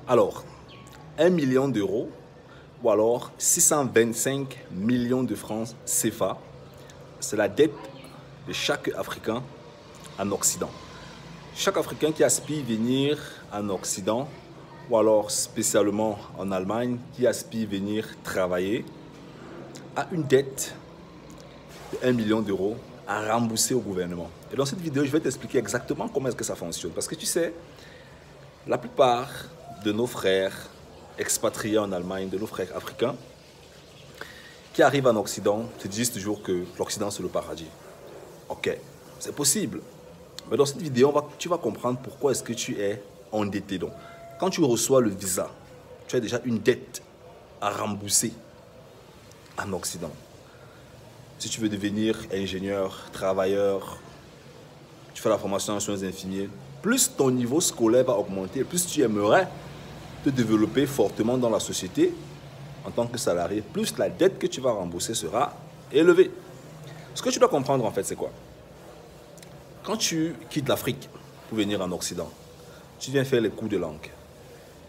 Alors, 1 million d'euros ou alors 625 millions de francs CFA, c'est la dette de chaque Africain en Occident. Chaque Africain qui aspire venir en Occident ou alors spécialement en Allemagne, qui aspire venir travailler, a une dette de 1 million d'euros à rembourser au gouvernement. Et dans cette vidéo, je vais t'expliquer exactement comment est-ce que ça fonctionne. Parce que tu sais, la plupart de nos frères expatriés en Allemagne, de nos frères africains, qui arrivent en Occident, se disent toujours que l'Occident c'est le paradis. Ok, c'est possible. Mais dans cette vidéo, tu vas comprendre pourquoi est-ce que tu es endetté. Donc, quand tu reçois le visa, tu as déjà une dette à rembourser en Occident. Si tu veux devenir ingénieur, travailleur, tu fais la formation en soins infirmiers, plus ton niveau scolaire va augmenter, plus tu aimerais te développer fortement dans la société en tant que salarié, plus la dette que tu vas rembourser sera élevée. Ce que tu dois comprendre en fait, c'est quoi? Quand tu quittes l'Afrique pour venir en Occident, tu viens faire les cours de langue.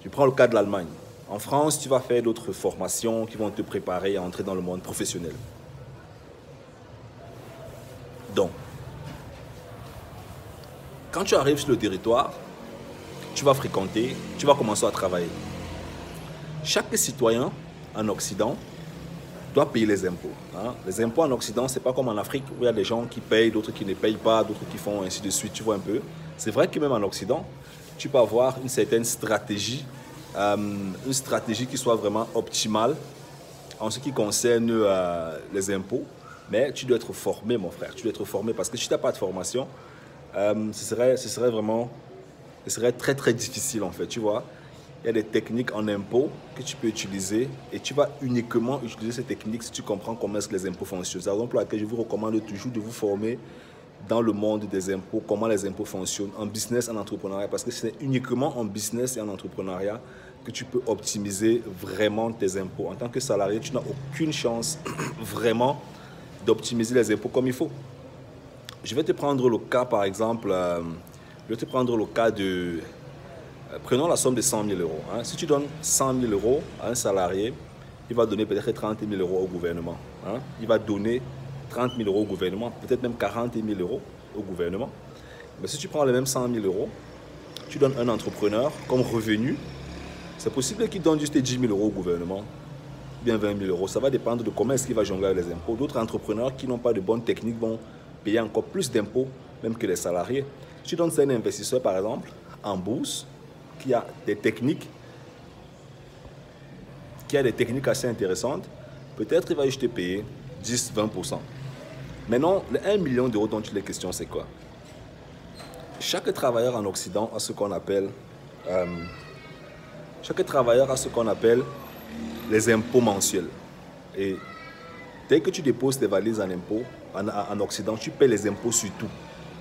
Tu prends le cas de l'Allemagne. En France, tu vas faire d'autres formations qui vont te préparer à entrer dans le monde professionnel. Donc, quand tu arrives sur le territoire, tu vas fréquenter, tu vas commencer à travailler. Chaque citoyen en Occident doit payer les impôts. Les impôts en Occident, ce n'est pas comme en Afrique où il y a des gens qui payent, d'autres qui ne payent pas, d'autres qui font ainsi de suite, tu vois un peu. C'est vrai que même en Occident, tu peux avoir une certaine stratégie, qui soit vraiment optimale en ce qui concerne les impôts. Mais tu dois être formé, mon frère, tu dois être formé parce que si tu n'as pas de formation, ce serait très très difficile en fait, tu vois. Il y a des techniques en impôts que tu peux utiliser et tu vas uniquement utiliser ces techniques si tu comprends comment est-ce que les impôts fonctionnent. C'est la raison pour laquelle je vous recommande toujours de vous former dans le monde des impôts, comment les impôts fonctionnent, en business, en entrepreneuriat, parce que c'est uniquement en business et en entrepreneuriat que tu peux optimiser vraiment tes impôts. En tant que salarié, tu n'as aucune chance vraiment d'optimiser les impôts comme il faut. Je vais te prendre le cas, par exemple, prenons la somme de 100 000 euros. Si tu donnes 100 000 euros à un salarié, il va donner peut-être 30 000 euros au gouvernement. Il va donner 30 000 euros au gouvernement, peut-être même 40 000 euros au gouvernement. Mais si tu prends les mêmes 100 000 euros, tu donnes un entrepreneur comme revenu, c'est possible qu'il donne juste 10 000 euros au gouvernement, bien 20 000 euros. Ça va dépendre de comment est-ce qu'il va jongler avec les impôts. D'autres entrepreneurs qui n'ont pas de bonnes techniques vont payer encore plus d'impôts, même que les salariés. Si tu donnes ça à un investisseur, par exemple, en bourse, qui a des techniques assez intéressantes, peut-être il va juste te payer 10-20%. Maintenant, les 1 million d'euros dont il est question, c'est quoi? Chaque travailleur en Occident a ce qu'on appelle les impôts mensuels. Et dès que tu déposes tes valises en impôts en Occident, tu paies les impôts sur tout.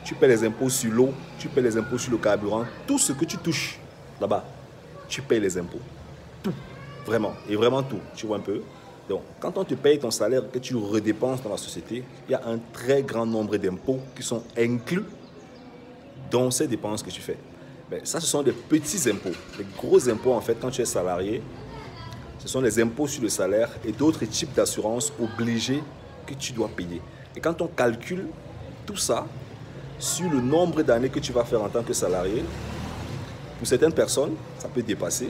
Tu paies les impôts sur l'eau, tu paies les impôts sur le carburant, tout ce que tu touches là-bas, tu payes les impôts. Tout, vraiment, et vraiment tout, tu vois un peu. Donc, quand on te paye ton salaire, que tu redépenses dans la société, il y a un très grand nombre d'impôts qui sont inclus dans ces dépenses que tu fais. Mais ça, ce sont des petits impôts. Les gros impôts, en fait, quand tu es salarié, ce sont les impôts sur le salaire et d'autres types d'assurances obligées que tu dois payer. Et quand on calcule tout ça sur le nombre d'années que tu vas faire en tant que salarié, pour certaines personnes, ça peut dépasser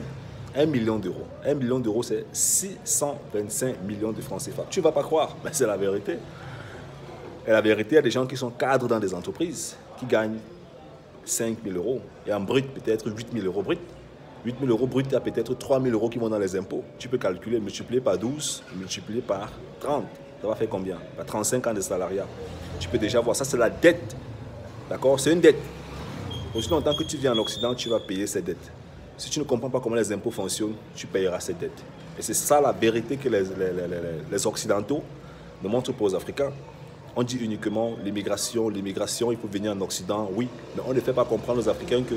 1 million d'euros. 1 million d'euros, c'est 625 millions de francs CFA. Tu ne vas pas croire, mais c'est la vérité. Et la vérité, il y a des gens qui sont cadres dans des entreprises qui gagnent 5 000 euros. Et en brut, peut-être 8 000 euros brut. 8 000 euros brut, il y a peut-être 3 000 euros qui vont dans les impôts. Tu peux calculer, multiplier par 12, multiplier par 30. Ça va faire combien? 35 ans de salariat. Tu peux déjà voir, ça c'est la dette. D'accord? C'est une dette. Aussi longtemps que tu viens en Occident, tu vas payer cette dette. Si tu ne comprends pas comment les impôts fonctionnent, tu payeras cette dette. Et c'est ça la vérité que les Occidentaux ne montrent pas aux Africains. On dit uniquement l'immigration, il faut venir en Occident, oui. Mais on ne fait pas comprendre aux Africains que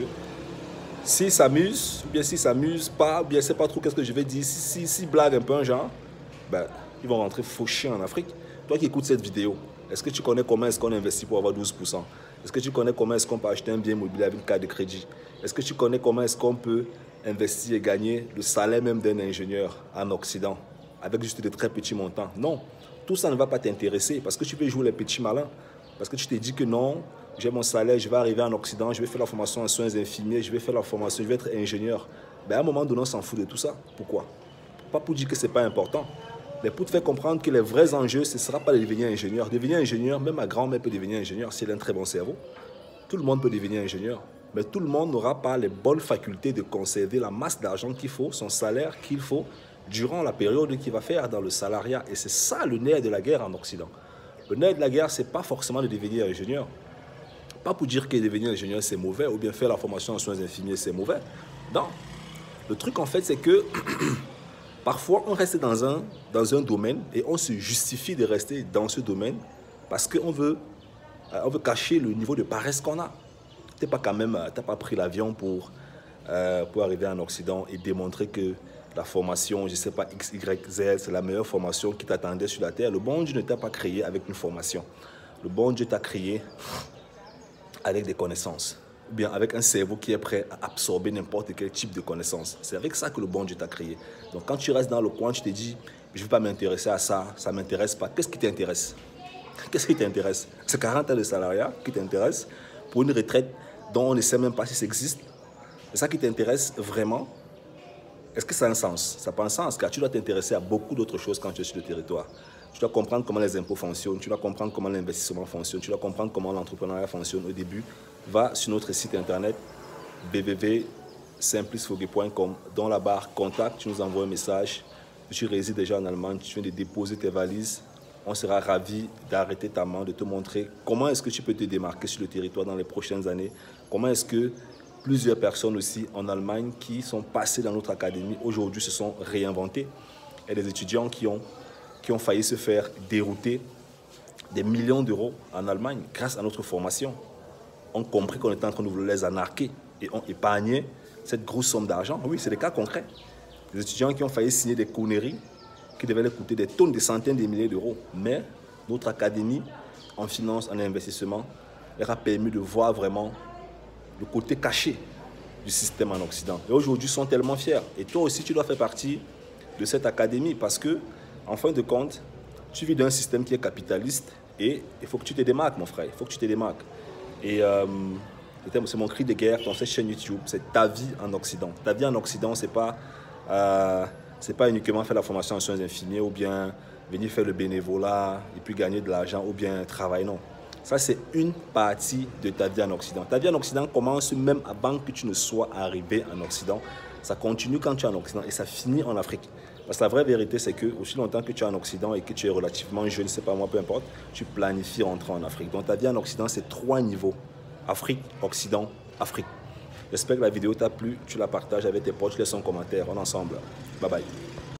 s'ils s'amusent, ou bien s'ils ne s'amusent pas, ou bien je ne sais pas trop qu'est-ce que je vais dire, s'ils blaguent un peu un genre, ben, ils vont rentrer fauchés en Afrique. Toi qui écoutes cette vidéo, est-ce que tu connais comment est-ce qu'on investit pour avoir 12%? Est-ce que tu connais comment est-ce qu'on peut acheter un bien immobilier avec une carte de crédit? Est-ce que tu connais comment est-ce qu'on peut investir et gagner le salaire même d'un ingénieur en Occident avec juste de très petits montants. Non, tout ça ne va pas t'intéresser parce que tu peux jouer les petits malins. Parce que tu te dis que non, j'ai mon salaire, je vais arriver en Occident, je vais faire la formation en soins infirmiers, je vais faire la formation, je vais être ingénieur. Ben à un moment donné, on s'en fout de tout ça. Pourquoi? Pas pour dire que ce n'est pas important, mais pour te faire comprendre que les vrais enjeux, ce ne sera pas de devenir ingénieur. Devenir ingénieur, même ma grand-mère peut devenir ingénieur si elle a un très bon cerveau. Tout le monde peut devenir ingénieur, mais tout le monde n'aura pas les bonnes facultés de conserver la masse d'argent qu'il faut, son salaire qu'il faut, durant la période qu'il va faire dans le salariat. Et c'est ça le nerf de la guerre en Occident. Le nerf de la guerre, ce n'est pas forcément de devenir ingénieur. Pas pour dire que devenir ingénieur, c'est mauvais, ou bien faire la formation en soins infirmiers, c'est mauvais. Non. Le truc, en fait, c'est que parfois, on reste dans un domaine et on se justifie de rester dans ce domaine parce qu'on veut cacher le niveau de paresse qu'on a. Tu n'as pas pris l'avion pour arriver en Occident et démontrer que la formation, je ne sais pas, X, Y, Z, c'est la meilleure formation qui t'attendait sur la terre. Le bon Dieu ne t'a pas créé avec une formation. Le bon Dieu t'a créé avec des connaissances. Ou bien avec un cerveau qui est prêt à absorber n'importe quel type de connaissances. C'est avec ça que le bon Dieu t'a créé. Donc quand tu restes dans le coin, tu te dis, je ne vais pas m'intéresser à ça, ça ne m'intéresse pas. Qu'est-ce qui t'intéresse? Qu'est-ce qui t'intéresse? C'est 40 ans de salariat qui t'intéresse pour une retraite dont on ne sait même pas si ça existe. C'est ça qui t'intéresse vraiment? Est-ce que ça a un sens? Ça n'a pas un sens, car tu dois t'intéresser à beaucoup d'autres choses quand tu es sur le territoire. Tu dois comprendre comment les impôts fonctionnent, tu dois comprendre comment l'investissement fonctionne, tu dois comprendre comment l'entrepreneuriat fonctionne au début. Va sur notre site internet www.simplicefogui.com. Dans la barre contact, tu nous envoies un message. Tu résides déjà en Allemagne, tu viens de déposer tes valises. On sera ravis d'arrêter ta main, de te montrer comment est-ce que tu peux te démarquer sur le territoire dans les prochaines années. Comment est-ce que plusieurs personnes aussi en Allemagne qui sont passées dans notre académie aujourd'hui se sont réinventées. Et des étudiants qui ont failli se faire dérouter des millions d'euros en Allemagne grâce à notre formation. On compris qu'on était en train de vouloir les anarquer et ont épargné cette grosse somme d'argent. Oui, c'est des cas concrets. Des étudiants qui ont failli signer des conneries qui devaient leur coûter des tonnes, des centaines de milliers d'euros. Mais notre académie, en finance, en investissement, leur a permis de voir vraiment le côté caché du système en Occident. Et aujourd'hui, ils sont tellement fiers. Et toi aussi, tu dois faire partie de cette académie parce que, en fin de compte, tu vis d'un système qui est capitaliste et il faut que tu te démarques, mon frère. Il faut que tu te démarques. Et c'est mon cri de guerre dans cette chaîne YouTube. C'est ta vie en Occident. Ta vie en Occident, c'est pas uniquement faire la formation en soins infirmiers ou bien venir faire le bénévolat et puis gagner de l'argent ou bien travailler. Non. Ça, c'est une partie de ta vie en Occident. Ta vie en Occident commence même avant que tu ne sois arrivé en Occident. Ça continue quand tu es en Occident et ça finit en Afrique. Parce que la vraie vérité, c'est que aussi longtemps que tu es en Occident et que tu es relativement jeune, je ne sais pas moi, peu importe, tu planifies rentrer en Afrique. Donc ta vie en Occident, c'est 3 niveaux. Afrique, Occident, Afrique. J'espère que la vidéo t'a plu. Tu la partages avec tes potes, tu laisses un commentaire. On est ensemble. Bye bye.